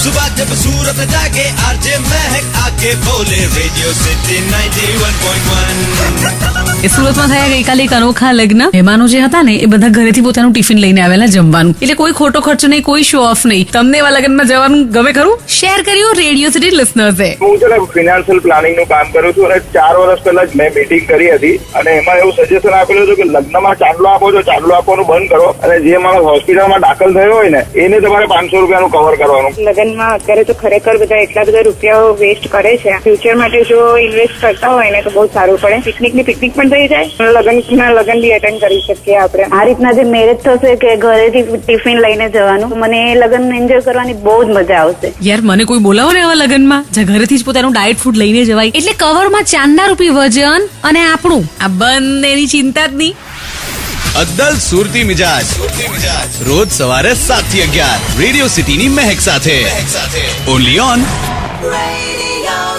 सुबह जब सूरत जागे आरजे महक आके बोले रेडियो सिटी 91.1। એ સુરતમાં થયા ગઈકાલે એક અનોખા લગ્ન. મહેમાનો જે હતા ને એ બધા ઘરેથી પોતાનું ટિફિન લઈને આવેલા જમવાનું, એટલે કોઈ ખોટો ખર્ચ નહીં, કોઈ શો ઓફ નહીં. તમને એવા લગ્નમાં જવાનું ગમે ખરું? શેર કર્યું રેડિયો સિટી લિસનર્સે. હું છે ને ફિનાન્શિયલ પ્લાનિંગ નું કામ કરું છું અને 4 વર્ષ પહેલા જ મેં મીટિંગ કરી હતી અને એમાં એવું સજેશન આપેલું હતું કે લગ્નમાં ચાંદલો આપો છો, ચાંદલો આપવાનું બંધ કરો અને જે માણસ હોસ્પિટલમાં દાખલ થયો હોય ને એને તમારે 500 રૂપિયાનું કવર કરવાનું. લગ્નમાં અત્યારે તો ખરેખર બધા એટલા બધા રૂપિયા વેસ્ટ કરે છે. ફ્યુચર માટે જો ઇન્વેસ્ટ કરતા હોય ને તો બહુ સારું પડે. પિકનિક પણ થઈ જાય, લગ્ન બી અટેન્ડ કરી શકીએ આપણે. આ રીતના જે મેરેજ થશે કે ઘરેથી ટિફિન લઈને જવાનું, મને એ લગ્ન એન્જોય કરવાની બહુ જ મજા આવશે. યાર મને કોઈ બોલાવો ને આવા લગ્નમાં જ્યાં ઘરેથી જ પોતાનું ડાયટ ફૂડ લઈને જવાય, એટલે કવરમાં ચાંદા રૂપી વજન અને આપણું આ બંનેની ચિંતા જ નહીં. અદ્દલ સુરતી મિજાજ રોજ સવારે 7 થી 11 રેડિયો સિટીની મહેક સાથે ઓનલી ઓન રેડિયો